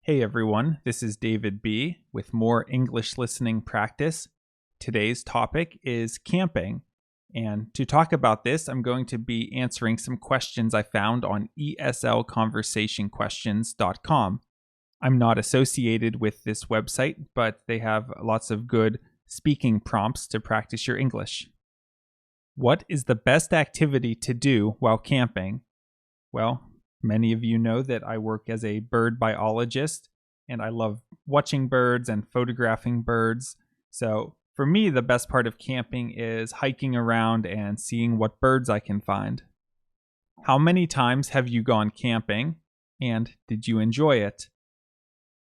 Hey everyone, this is David B. with more English listening practice. Today's topic is camping. And to talk about this, I'm going to be answering some questions I found on eslconversationquestions.com. I'm not associated with this website, but they have lots of good speaking prompts to practice your English. What is the best activity to do while camping? Well, many of you know that I work as a bird biologist, and I love watching birds and photographing birds. So for me, the best part of camping is hiking around and seeing what birds I can find. How many times have you gone camping, and did you enjoy it?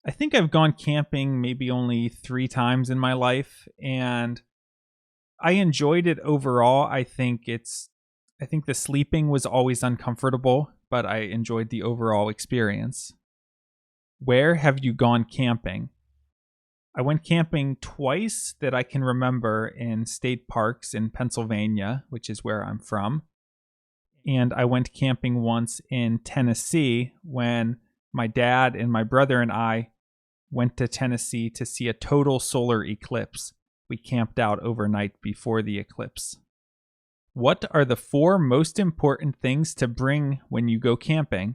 I think I've gone camping maybe only 3 times in my life, and I enjoyed it overall. I think the sleeping was always uncomfortable, but I enjoyed the overall experience. Where have you gone camping? I went camping twice that I can remember in state parks in Pennsylvania, which is where I'm from. And I went camping once in Tennessee when my dad and my brother and I went to Tennessee to see a total solar eclipse. We camped out overnight before the eclipse. What are the 4 most important things to bring when you go camping?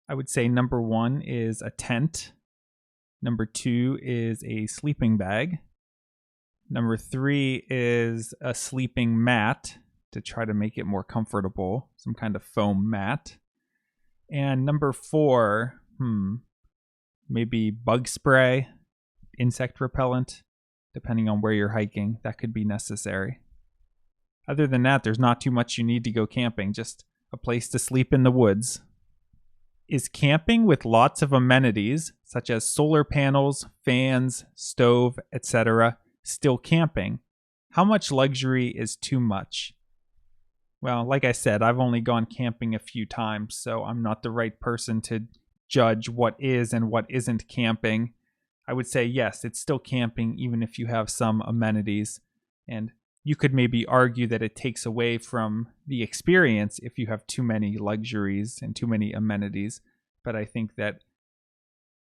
I would say number 1 is a tent. Number 2 is a sleeping bag. Number 3 is a sleeping mat to try to make it more comfortable, some kind of foam mat. And number 4, maybe bug spray, insect repellent, depending on where you're hiking. That could be necessary. Other than that, there's not too much you need to go camping, just a place to sleep in the woods. Is camping with lots of amenities, such as solar panels, fans, stove, etc., still camping? How much luxury is too much? Well, like I said, I've only gone camping a few times, so I'm not the right person to judge what is and what isn't camping. I would say yes, it's still camping even if you have some amenities, and you could maybe argue that it takes away from the experience if you have too many luxuries and too many amenities. But I think that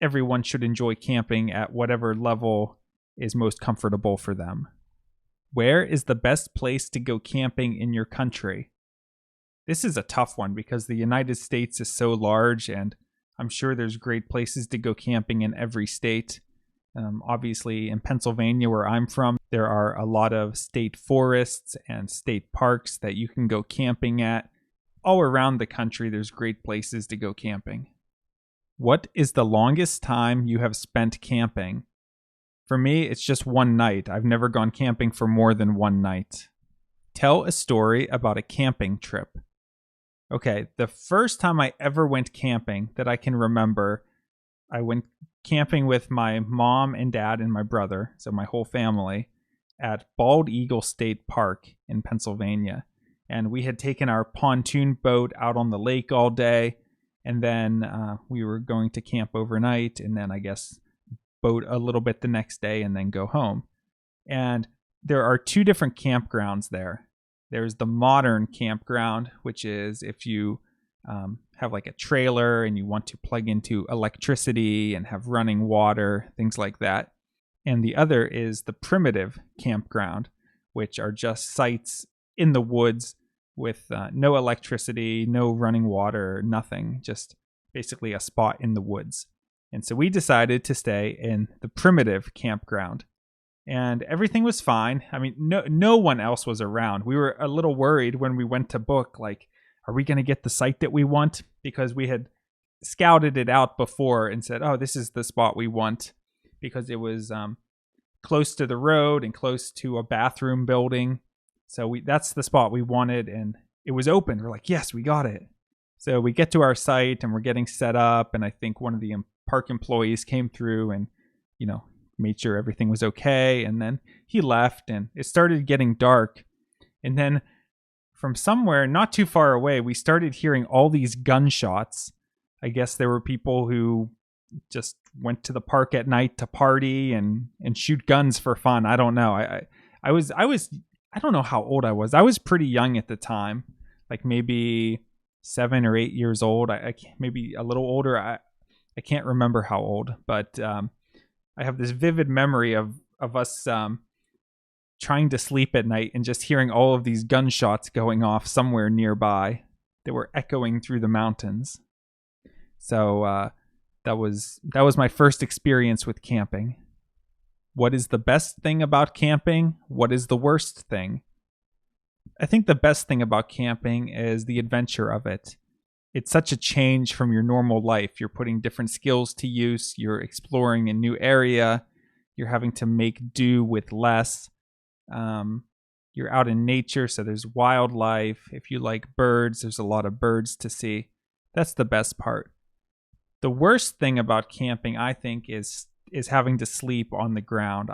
everyone should enjoy camping at whatever level is most comfortable for them. Where is the best place to go camping in your country? This is a tough one because the United States is so large, and I'm sure there's great places to go camping in every state. Obviously, in Pennsylvania, where I'm from, there are a lot of state forests and state parks that you can go camping at. All around the country, there's great places to go camping. What is the longest time you have spent camping? For me, it's just one night. I've never gone camping for more than one night. Tell a story about a camping trip. Okay, the first time I ever went camping that I can remember, I went camping with my mom and dad and my brother, so my whole family, at Bald Eagle State Park in Pennsylvania. And we had taken our pontoon boat out on the lake all day, and then we were going to camp overnight, and then I guess boat a little bit the next day and then go home. And there are 2 different campgrounds there. There's the modern campground, which is if you have like a trailer and you want to plug into electricity and have running water, things like that. And the other is the primitive campground, which are just sites in the woods with no electricity, no running water, nothing, just basically a spot in the woods. And so we decided to stay in the primitive campground. And everything was fine. I mean, no one else was around. We were a little worried when we went to book, like, are we going to get the site that we want? Because we had scouted it out before and said, oh, this is the spot we want, because it was close to the road and close to a bathroom building. So that's the spot we wanted, and it was open. We're like, yes, we got it. So we get to our site and we're getting set up, and I think one of the park employees came through and, made sure everything was okay, and then he left, and it started getting dark. And then from somewhere not too far away, we started hearing all these gunshots. I guess there were people who just went to the park at night to party and shoot guns for fun. I don't know. I don't know how old I was. I was pretty young at the time, like maybe 7 or 8 years old. I maybe a little older. I can't remember how old, but I have this vivid memory of us trying to sleep at night and just hearing all of these gunshots going off somewhere nearby. They were echoing through the mountains. So that was my first experience with camping. What is the best thing about camping? What is the worst thing? I think the best thing about camping is the adventure of it. It's such a change from your normal life. You're putting different skills to use. You're exploring a new area. You're having to make do with less. You're out in nature, so there's wildlife. If you like birds, there's a lot of birds to see. That's the best part. The worst thing about camping, I think, is having to sleep on the ground.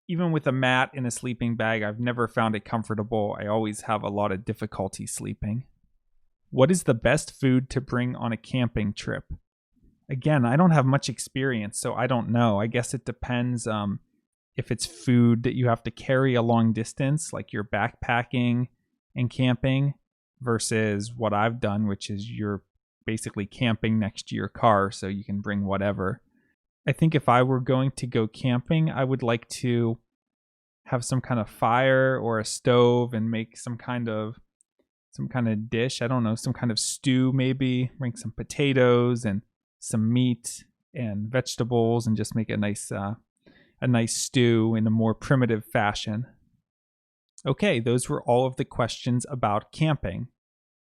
Even with a mat and a sleeping bag, I've never found it comfortable. I always have a lot of difficulty sleeping. What is the best food to bring on a camping trip? Again, I don't have much experience, so I don't know. I guess it depends if it's food that you have to carry a long distance, like you're backpacking and camping, versus what I've done, which is you're basically camping next to your car, so you can bring whatever. I think if I were going to go camping, I would like to have some kind of fire or a stove and make some kind of dish. I don't know, some kind of stew maybe. Bring some potatoes and some meat and vegetables and just make a nice stew in a more primitive fashion. Okay, those were all of the questions about camping.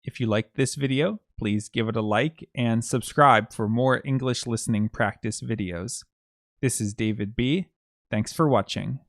If you liked this video, please give it a like and subscribe for more English listening practice videos. This is David B. Thanks for watching.